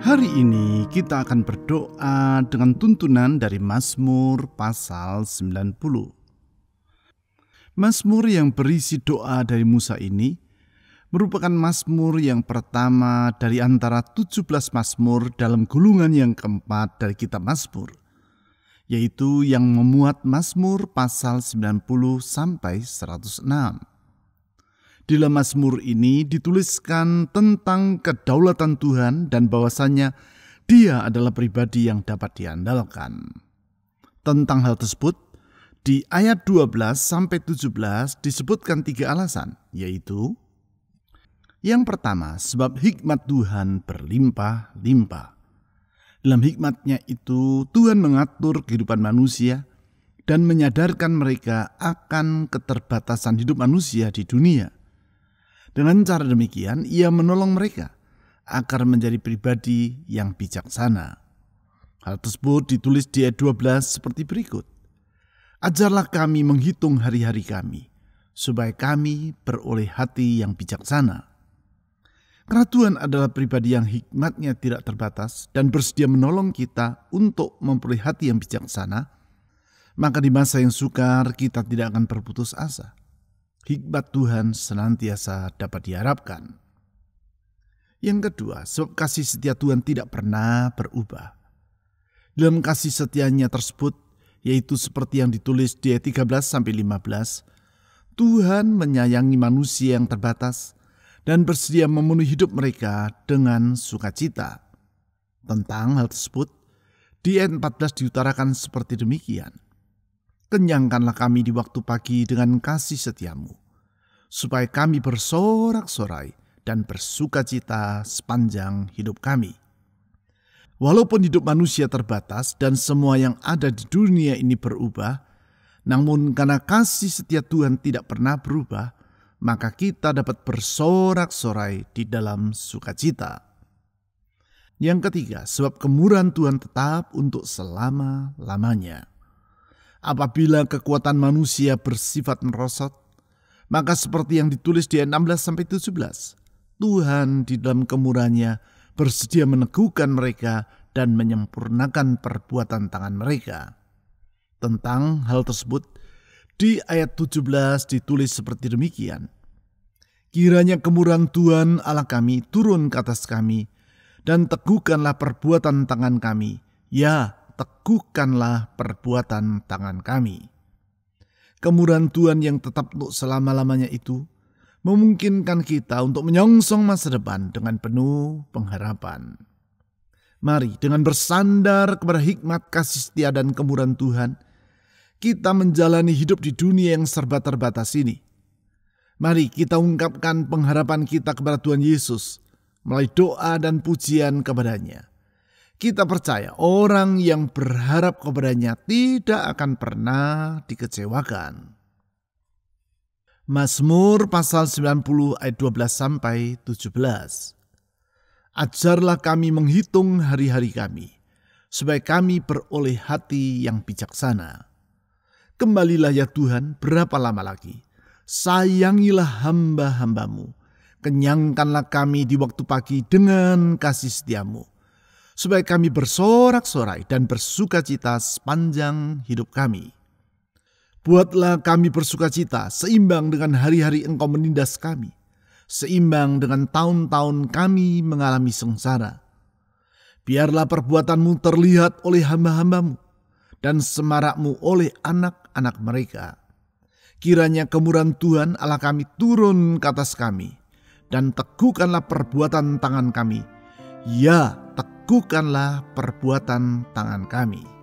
Hari ini kita akan berdoa dengan tuntunan dari Mazmur pasal 90. Mazmur yang berisi doa dari Musa ini merupakan mazmur yang pertama dari antara 17 mazmur dalam gulungan yang keempat dari kitab Mazmur, yaitu yang memuat Mazmur pasal 90 sampai 106. Di dalam Mazmur ini dituliskan tentang kedaulatan Tuhan dan bahwasannya Dia adalah pribadi yang dapat diandalkan. Tentang hal tersebut, di ayat 12 sampai 17 disebutkan 3 alasan, yaitu yang pertama, sebab hikmat Tuhan berlimpah-limpah. Dalam hikmatnya itu, Tuhan mengatur kehidupan manusia dan menyadarkan mereka akan keterbatasan hidup manusia di dunia. Dengan cara demikian, Ia menolong mereka agar menjadi pribadi yang bijaksana. Hal tersebut ditulis di ayat 12 seperti berikut. Ajarlah kami menghitung hari-hari kami, supaya kami beroleh hati yang bijaksana. Karena Tuhan adalah pribadi yang hikmatnya tidak terbatas dan bersedia menolong kita untuk memperoleh hati yang bijaksana, maka di masa yang sukar kita tidak akan berputus asa. Hikmat Tuhan senantiasa dapat diharapkan. Yang kedua, sebab kasih setia Tuhan tidak pernah berubah. Dalam kasih setianya tersebut, yaitu seperti yang ditulis di ayat 13-15, Tuhan menyayangi manusia yang terbatas dan bersedia memenuhi hidup mereka dengan sukacita. Tentang hal tersebut, di ayat 14 diutarakan seperti demikian. Kenyangkanlah kami di waktu pagi dengan kasih setiamu, supaya kami bersorak-sorai dan bersukacita sepanjang hidup kami. Walaupun hidup manusia terbatas dan semua yang ada di dunia ini berubah, namun karena kasih setia Tuhan tidak pernah berubah, maka kita dapat bersorak-sorai di dalam sukacita. Yang ketiga, sebab kemurahan Tuhan tetap untuk selama-lamanya. Apabila kekuatan manusia bersifat merosot, maka seperti yang ditulis di ayat 16-17, Tuhan di dalam kemurahannya bersedia meneguhkan mereka dan menyempurnakan perbuatan tangan mereka. Tentang hal tersebut, di ayat 17 ditulis seperti demikian. Kiranya kemurahan Tuhan Allah kami turun ke atas kami, dan teguhkanlah perbuatan tangan kami, ya, teguhkanlah perbuatan tangan kami. Kemurahan Tuhan yang tetap untuk selama-lamanya itu memungkinkan kita untuk menyongsong masa depan dengan penuh pengharapan. Mari dengan bersandar kepada hikmat, kasih setia, dan kemurahan Tuhan, kita menjalani hidup di dunia yang serba terbatas ini. Mari kita ungkapkan pengharapan kita kepada Tuhan Yesus melalui doa dan pujian kepada-Nya. Kita percaya orang yang berharap kepada-Nya tidak akan pernah dikecewakan. Mazmur pasal 90 ayat 12-17. Ajarlah kami menghitung hari-hari kami, supaya kami beroleh hati yang bijaksana. Kembalilah ya Tuhan, berapa lama lagi? Sayangilah hamba-hamba-Mu. Kenyangkanlah kami di waktu pagi dengan kasih setia-Mu, supaya kami bersorak-sorai dan bersukacita sepanjang hidup kami. Buatlah kami bersukacita seimbang dengan hari-hari Engkau menindas kami, seimbang dengan tahun-tahun kami mengalami sengsara. Biarlah perbuatan-Mu terlihat oleh hamba-hamba-Mu dan semarak-Mu oleh anak-anak mereka. Kiranya kemurahan Tuhan Allah kami turun ke atas kami, dan teguhkanlah perbuatan tangan kami. Ya, teguhkanlah perbuatan tangan kami.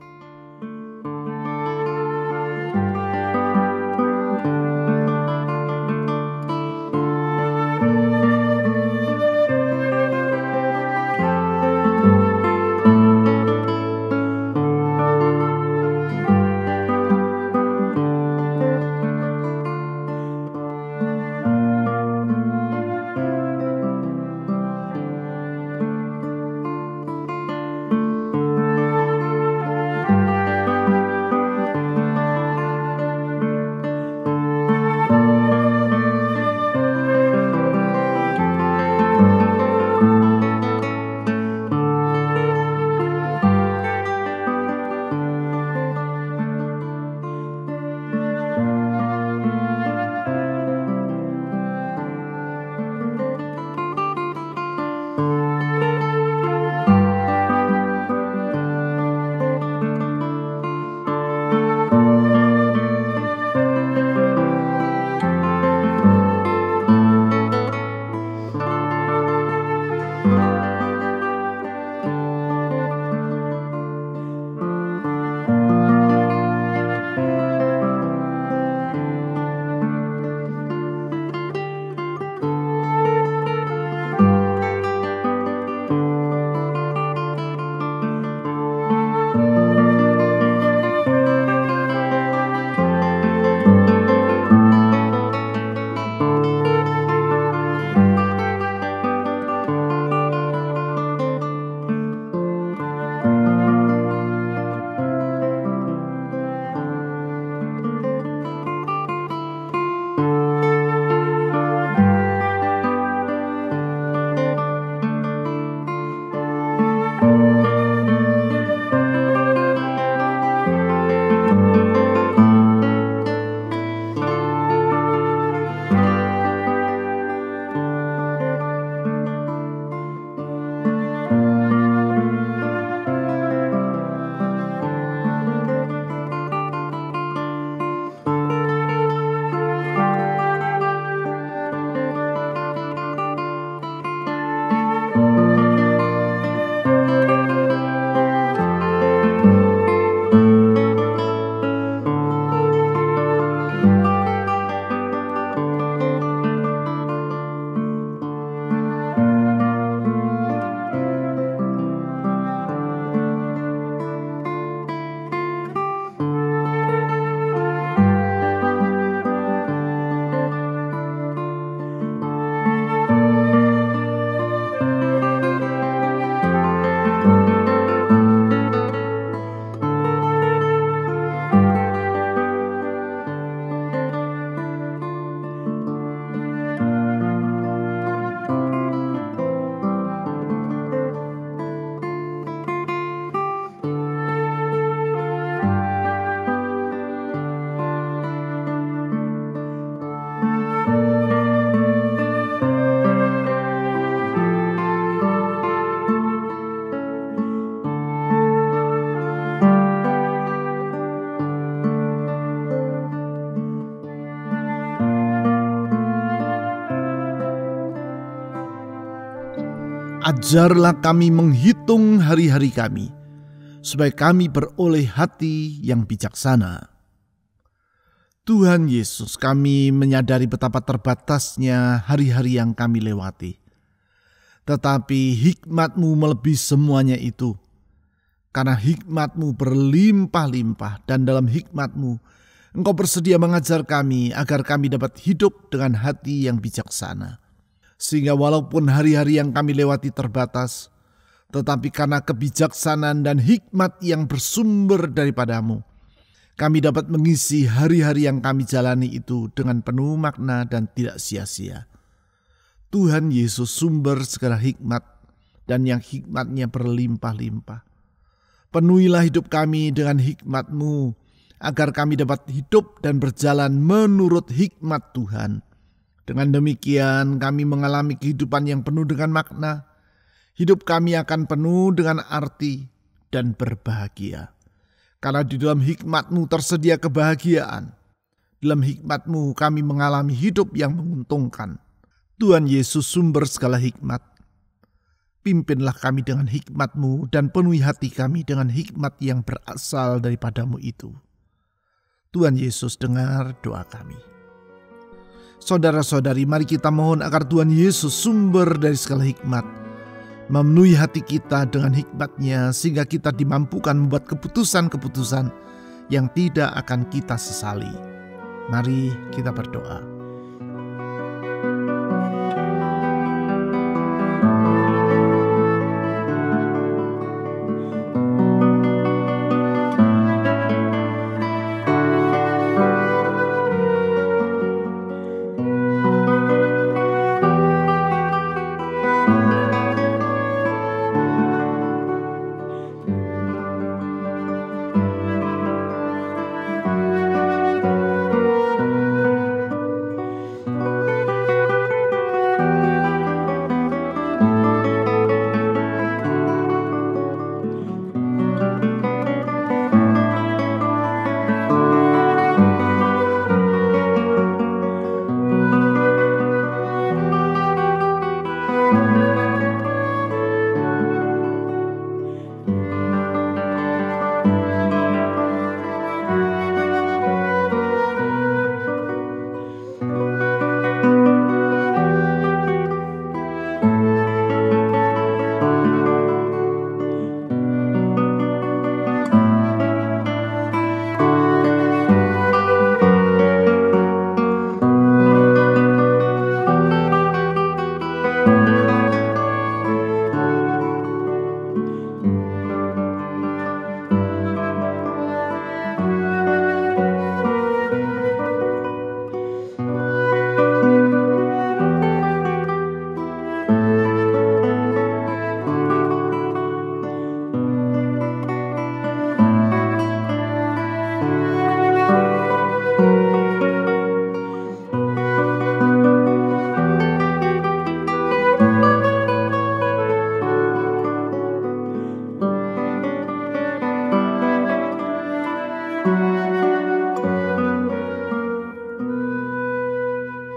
Ajarlah kami menghitung hari-hari kami, supaya kami beroleh hati yang bijaksana. Tuhan Yesus, kami menyadari betapa terbatasnya hari-hari yang kami lewati. Tetapi hikmat-Mu melebihi semuanya itu. Karena hikmat-Mu berlimpah-limpah dan dalam hikmat-Mu Engkau bersedia mengajar kami agar kami dapat hidup dengan hati yang bijaksana. Sehingga walaupun hari-hari yang kami lewati terbatas, tetapi karena kebijaksanaan dan hikmat yang bersumber daripada-Mu, kami dapat mengisi hari-hari yang kami jalani itu dengan penuh makna dan tidak sia-sia. Tuhan Yesus, sumber segala hikmat dan yang hikmatnya berlimpah-limpah. Penuhilah hidup kami dengan hikmat-Mu, agar kami dapat hidup dan berjalan menurut hikmat Tuhan. Dengan demikian kami mengalami kehidupan yang penuh dengan makna. Hidup kami akan penuh dengan arti dan berbahagia. Karena di dalam hikmat-Mu tersedia kebahagiaan. Dalam hikmat-Mu kami mengalami hidup yang menguntungkan. Tuhan Yesus, sumber segala hikmat. Pimpinlah kami dengan hikmat-Mu dan penuhi hati kami dengan hikmat yang berasal daripada-Mu itu. Tuhan Yesus, dengar doa kami. Saudara-saudari, mari kita mohon agar Tuhan Yesus, sumber dari segala hikmat, memenuhi hati kita dengan hikmat-Nya sehingga kita dimampukan membuat keputusan-keputusan yang tidak akan kita sesali. Mari kita berdoa.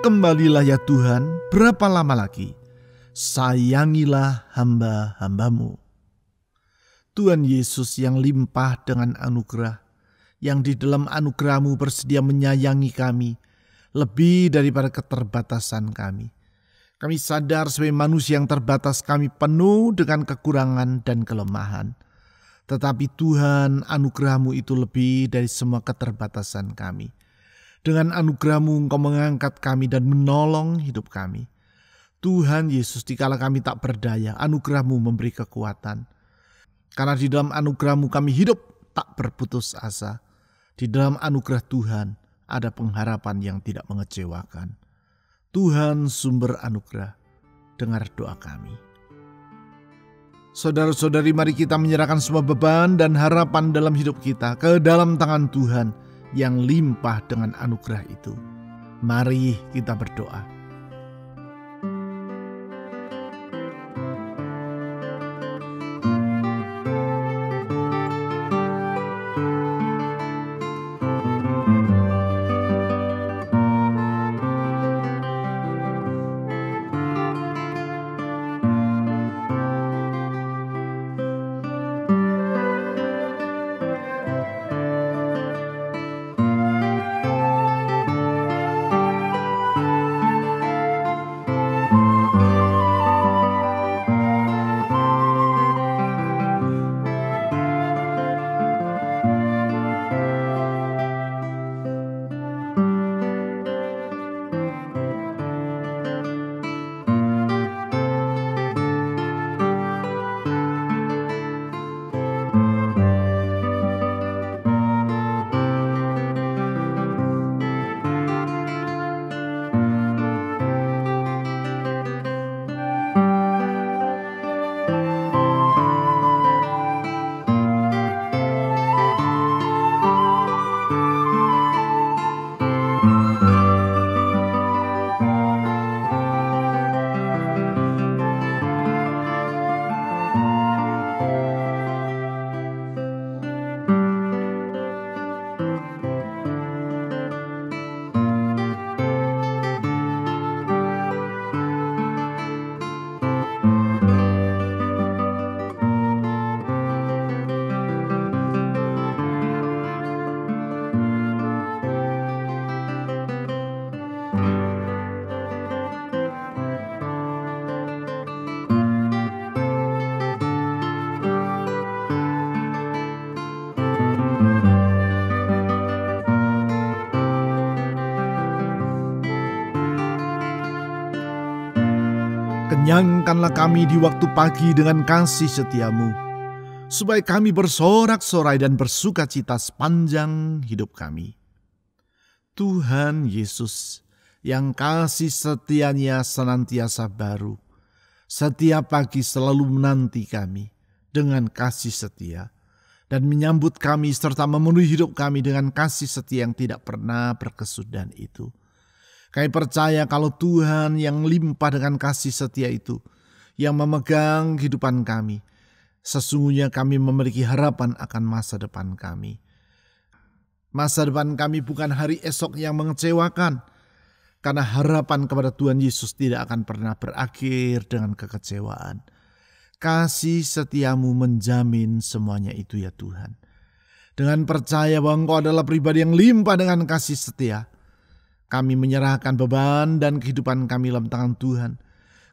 Kembalilah ya Tuhan, berapa lama lagi? Sayangilah hamba-hamba-Mu. Tuhan Yesus yang limpah dengan anugerah, yang di dalam anugerah-Mu bersedia menyayangi kami, lebih daripada keterbatasan kami. Kami sadar sebagai manusia yang terbatas, kami penuh dengan kekurangan dan kelemahan. Tetapi Tuhan, anugerah-Mu itu lebih dari semua keterbatasan kami. Dengan anugerah-Mu Engkau mengangkat kami dan menolong hidup kami. Tuhan Yesus, dikala kami tak berdaya, anugerah-Mu memberi kekuatan. Karena di dalam anugerah-Mu kami hidup tak berputus asa. Di dalam anugerah Tuhan ada pengharapan yang tidak mengecewakan. Tuhan sumber anugerah, dengar doa kami. Saudara-saudari, mari kita menyerahkan semua beban dan harapan dalam hidup kita ke dalam tangan Tuhan yang limpah dengan anugerah itu. Mari kita berdoa. Kenyangkanlah kami di waktu pagi dengan kasih setiamu, supaya kami bersorak-sorai dan bersuka cita sepanjang hidup kami. Tuhan Yesus, yang kasih setianya senantiasa baru, setiap pagi selalu menanti kami dengan kasih setia, dan menyambut kami serta memenuhi hidup kami dengan kasih setia yang tidak pernah berkesudahan itu. Kami percaya kalau Tuhan yang limpah dengan kasih setia itu, yang memegang kehidupan kami, sesungguhnya kami memiliki harapan akan masa depan kami. Masa depan kami bukan hari esok yang mengecewakan, karena harapan kepada Tuhan Yesus tidak akan pernah berakhir dengan kekecewaan. Kasih setiamu menjamin semuanya itu ya Tuhan. Dengan percaya bahwa Engkau adalah pribadi yang limpah dengan kasih setia, kami menyerahkan beban dan kehidupan kami dalam tangan Tuhan.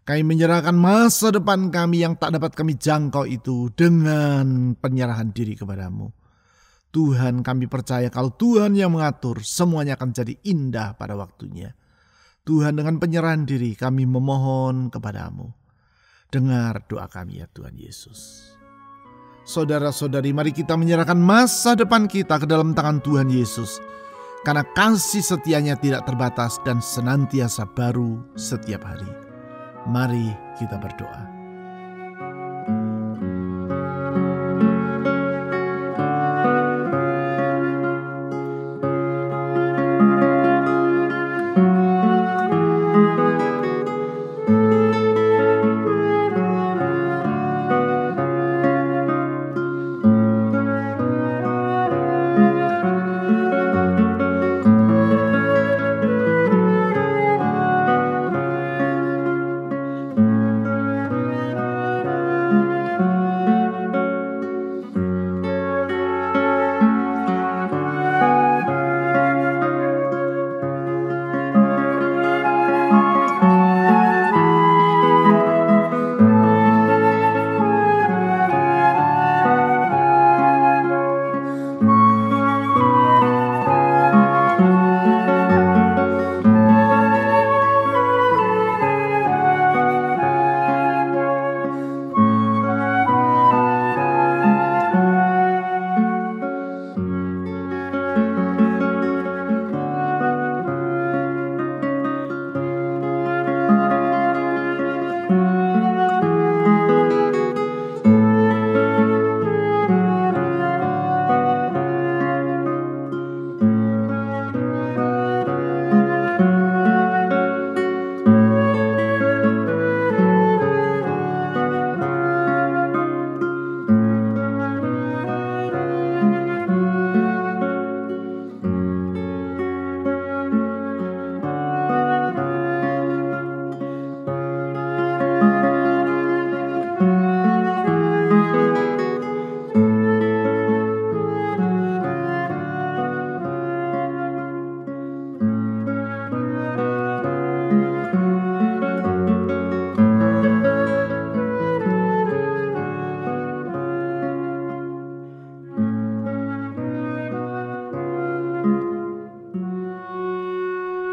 Kami menyerahkan masa depan kami yang tak dapat kami jangkau itu dengan penyerahan diri kepadamu. Tuhan, kami percaya kalau Tuhan yang mengatur, semuanya akan jadi indah pada waktunya. Tuhan, dengan penyerahan diri kami memohon kepadamu. Dengar doa kami ya Tuhan Yesus. Saudara-saudari, mari kita menyerahkan masa depan kita ke dalam tangan Tuhan Yesus. Karena kasih setianya tidak terbatas dan senantiasa baru setiap hari. Mari kita berdoa.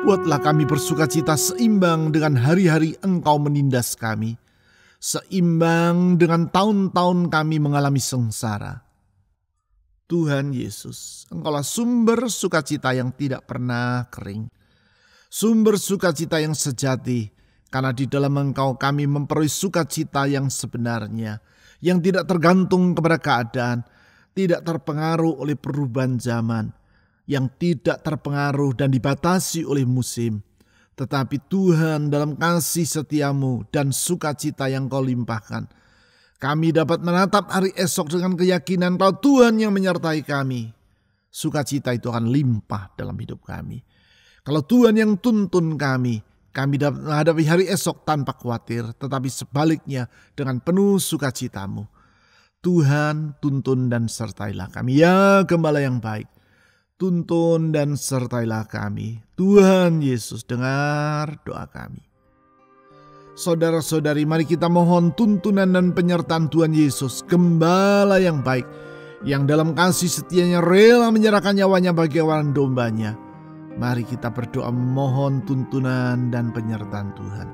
Buatlah kami bersukacita seimbang dengan hari-hari Engkau menindas kami, seimbang dengan tahun-tahun kami mengalami sengsara. Tuhan Yesus, Engkaulah sumber sukacita yang tidak pernah kering, sumber sukacita yang sejati, karena di dalam Engkau kami memperoleh sukacita yang sebenarnya, yang tidak tergantung kepada keadaan, tidak terpengaruh oleh perubahan zaman, yang tidak terpengaruh dan dibatasi oleh musim. Tetapi Tuhan, dalam kasih setiamu dan sukacita yang Kau limpahkan, kami dapat menatap hari esok dengan keyakinan kalau Tuhan yang menyertai kami. Sukacita itu akan limpah dalam hidup kami. Kalau Tuhan yang tuntun kami dapat menghadapi hari esok tanpa khawatir, tetapi sebaliknya dengan penuh sukacitamu. Tuhan, tuntun dan sertailah kami, ya Gembala yang baik. Tuntun dan sertailah kami. Tuhan Yesus, dengar doa kami. Saudara-saudari, mari kita mohon tuntunan dan penyertaan Tuhan Yesus, Gembala yang baik, yang dalam kasih setianya rela menyerahkan nyawanya bagi kawan dombanya. Mari kita berdoa mohon tuntunan dan penyertaan Tuhan.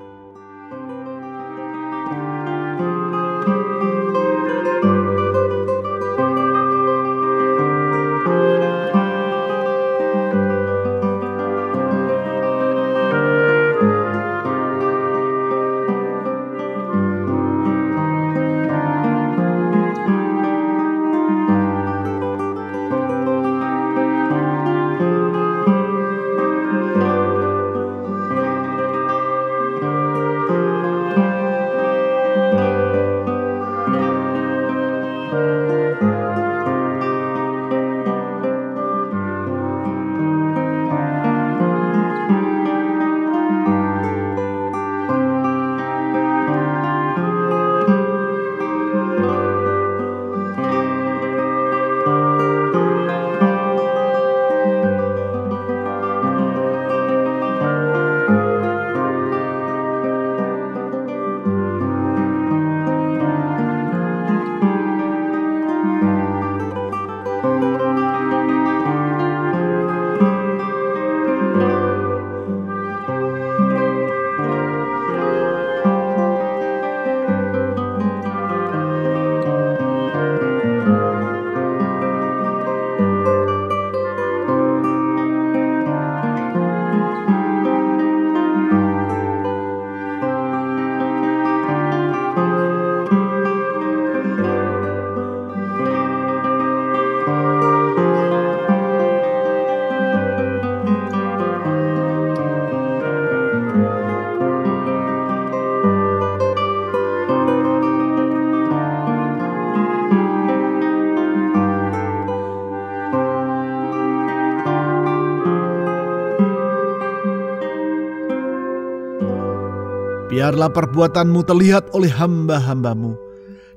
Biarlah perbuatanmu terlihat oleh hamba-hambamu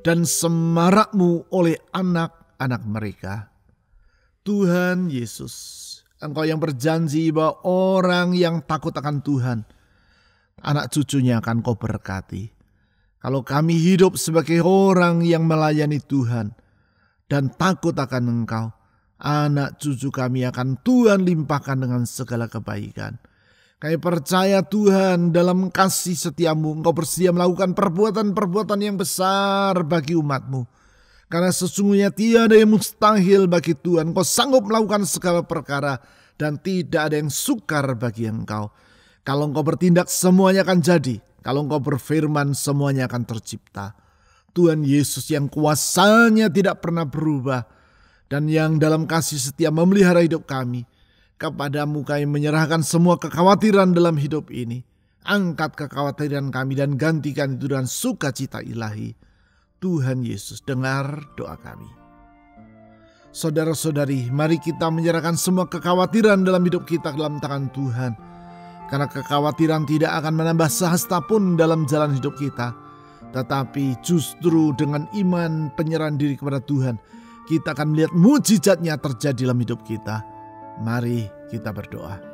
dan semarakmu oleh anak-anak mereka. Tuhan Yesus, Engkau yang berjanji bahwa orang yang takut akan Tuhan, anak cucunya akan Kau berkati. Kalau kami hidup sebagai orang yang melayani Tuhan dan takut akan Engkau, anak cucu kami akan Tuhan limpahkan dengan segala kebaikan. Kami percaya Tuhan, dalam kasih setiamu Engkau bersedia melakukan perbuatan-perbuatan yang besar bagi umatmu. Karena sesungguhnya tiada yang mustahil bagi Tuhan. Engkau sanggup melakukan segala perkara dan tidak ada yang sukar bagi Engkau. Kalau Engkau bertindak, semuanya akan jadi. Kalau Engkau berfirman, semuanya akan tercipta. Tuhan Yesus yang kuasanya tidak pernah berubah dan yang dalam kasih setia memelihara hidup kami. Kepadamu kami menyerahkan semua kekhawatiran dalam hidup ini. Angkat kekhawatiran kami dan gantikan itu dengan sukacita ilahi. Tuhan Yesus, dengar doa kami. Saudara-saudari, mari kita menyerahkan semua kekhawatiran dalam hidup kita dalam tangan Tuhan. Karena kekhawatiran tidak akan menambah sehasta pun dalam jalan hidup kita. Tetapi justru dengan iman penyerahan diri kepada Tuhan, kita akan melihat mujizatnya terjadi dalam hidup kita. Mari kita berdoa.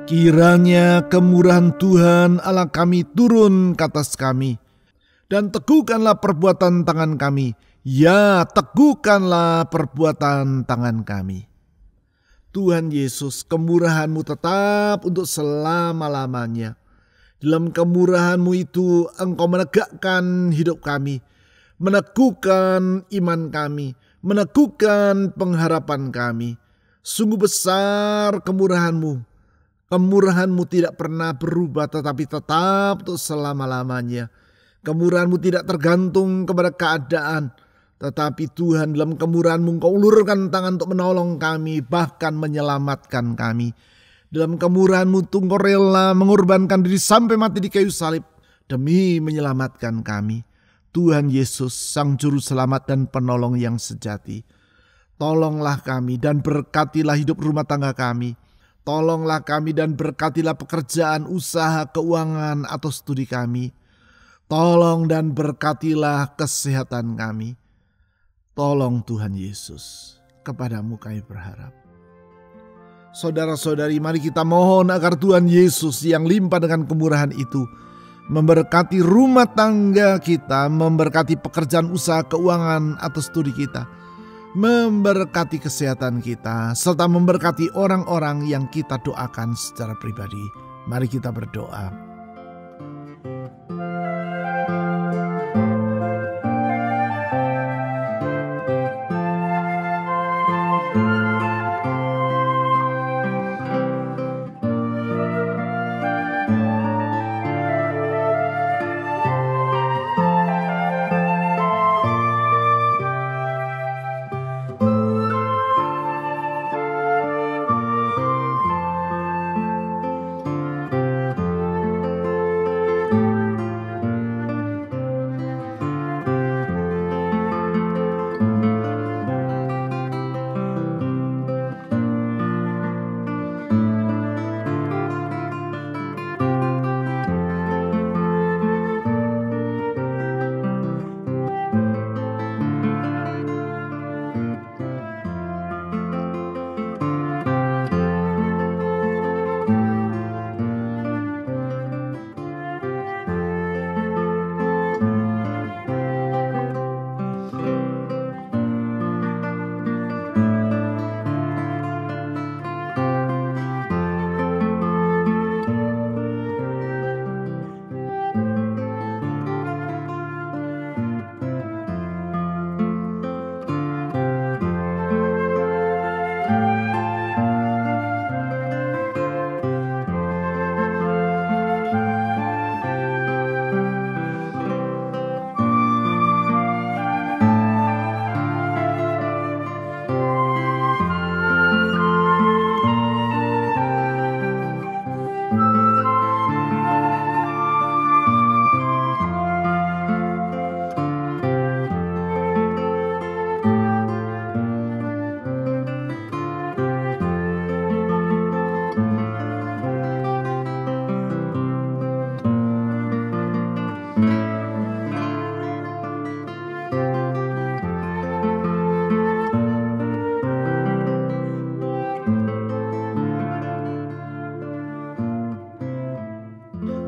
Kiranya kemurahan Tuhan Allah kami turun ke atas kami, dan teguhkanlah perbuatan tangan kami. Ya, teguhkanlah perbuatan tangan kami. Tuhan Yesus, kemurahan-Mu tetap untuk selama-lamanya. Dalam kemurahan-Mu itu Engkau menegakkan hidup kami, meneguhkan iman kami, meneguhkan pengharapan kami. Sungguh besar kemurahan-Mu. Kemurahan-Mu tidak pernah berubah, tetapi tetap untuk selama-lamanya. Kemurahan-Mu tidak tergantung kepada keadaan, tetapi Tuhan, dalam kemurahan-Mu Engkau ulurkan tangan untuk menolong kami, bahkan menyelamatkan kami. Dalam kemurahan-Mu Engkau rela mengorbankan diri sampai mati di kayu salib demi menyelamatkan kami. Tuhan Yesus, Sang Juru Selamat dan Penolong yang sejati, tolonglah kami dan berkatilah hidup rumah tangga kami. Tolonglah kami dan berkatilah pekerjaan, usaha, keuangan, atau studi kami. Tolong dan berkatilah kesehatan kami. Tolong Tuhan Yesus, kepadamu kami berharap. Saudara-saudari, mari kita mohon agar Tuhan Yesus yang limpah dengan kemurahan itu memberkati rumah tangga kita, memberkati pekerjaan, usaha, keuangan, atau studi kita, memberkati kesehatan kita, serta memberkati orang-orang yang kita doakan secara pribadi. Mari kita berdoa.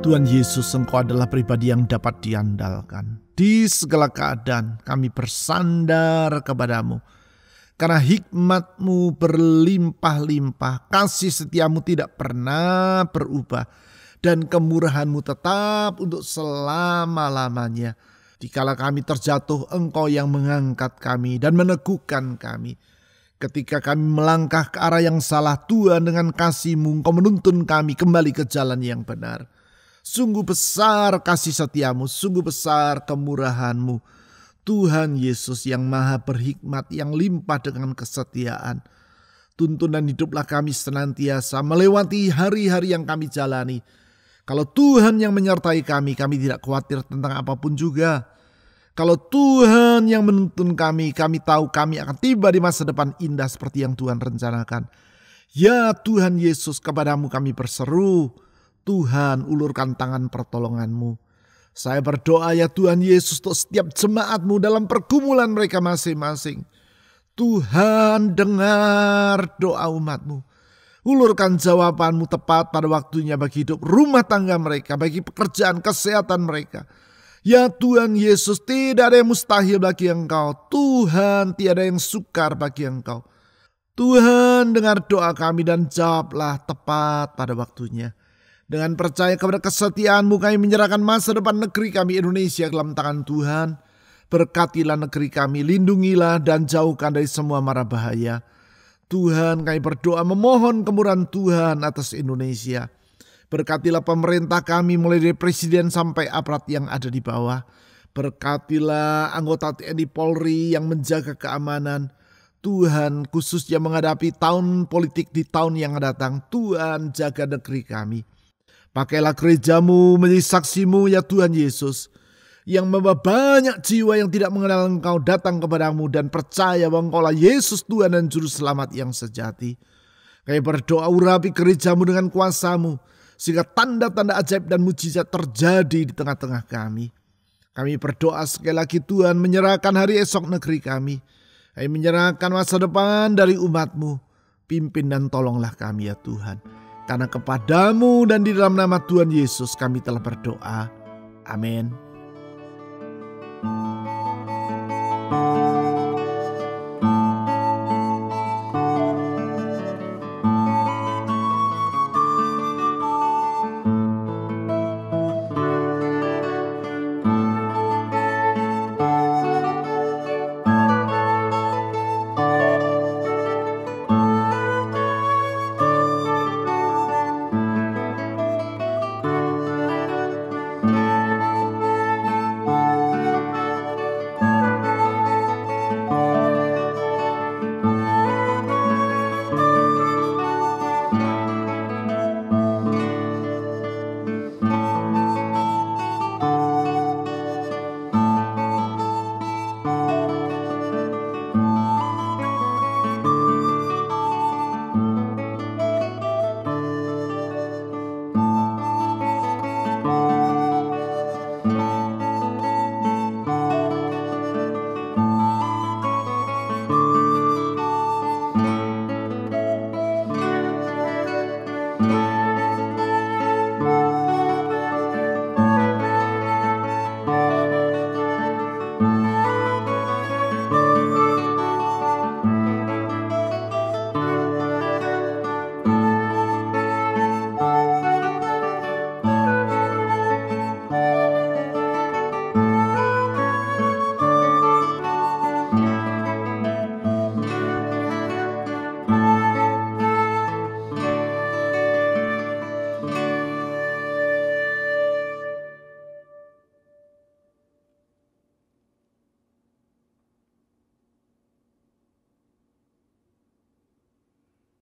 Tuhan Yesus, Engkau adalah pribadi yang dapat diandalkan. Di segala keadaan kami bersandar kepadamu. Karena hikmat-Mu berlimpah-limpah, kasih setia-Mu tidak pernah berubah, dan kemurahan-Mu tetap untuk selama-lamanya. Dikala kami terjatuh, Engkau yang mengangkat kami dan meneguhkan kami. Ketika kami melangkah ke arah yang salah, Tuhan dengan kasih-Mu Engkau menuntun kami kembali ke jalan yang benar. Sungguh besar kasih setia-Mu, sungguh besar kemurahan-Mu. Tuhan Yesus yang maha berhikmat, yang limpah dengan kesetiaan. Tuntunan hiduplah kami senantiasa melewati hari-hari yang kami jalani. Kalau Tuhan yang menyertai kami tidak khawatir tentang apapun juga. Kalau Tuhan yang menuntun kami tahu kami akan tiba di masa depan indah seperti yang Tuhan rencanakan. Ya Tuhan Yesus, kepadamu kami berseru. Tuhan, ulurkan tangan pertolongan-Mu. Saya berdoa ya Tuhan Yesus untuk setiap jemaat-Mu dalam pergumulan mereka masing-masing. Tuhan, dengar doa umat-Mu. Ulurkan jawaban-Mu tepat pada waktunya bagi hidup rumah tangga mereka, bagi pekerjaan, kesehatan mereka. Ya Tuhan Yesus, tidak ada yang mustahil bagi Engkau. Tuhan, tiada yang sukar bagi Engkau. Tuhan, dengar doa kami dan jawablah tepat pada waktunya. Dengan percaya kepada kesetiaan-Mu, kami menyerahkan masa depan negeri kami Indonesia dalam tangan Tuhan. Berkatilah negeri kami, lindungilah dan jauhkan dari semua mara bahaya. Tuhan, kami berdoa memohon kemurahan Tuhan atas Indonesia. Berkatilah pemerintah kami mulai dari presiden sampai aparat yang ada di bawah. Berkatilah anggota TNI Polri yang menjaga keamanan. Tuhan, khususnya menghadapi tahun politik di tahun yang datang, Tuhan jaga negeri kami. Pakailah gereja-Mu menjadi saksi-Mu ya Tuhan Yesus, yang membawa banyak jiwa yang tidak mengenal Engkau datang kepadamu dan percaya bahwa Engkaulah Yesus Tuhan dan Juru Selamat yang sejati. Kami berdoa urapi gereja-Mu dengan kuasa-Mu, sehingga tanda-tanda ajaib dan mujizat terjadi di tengah-tengah kami. Kami berdoa sekali lagi Tuhan, menyerahkan hari esok negeri kami. Kami menyerahkan masa depan dari umat-Mu. Pimpin dan tolonglah kami ya Tuhan. Karena kepadamu dan di dalam nama Tuhan Yesus kami telah berdoa. Amin.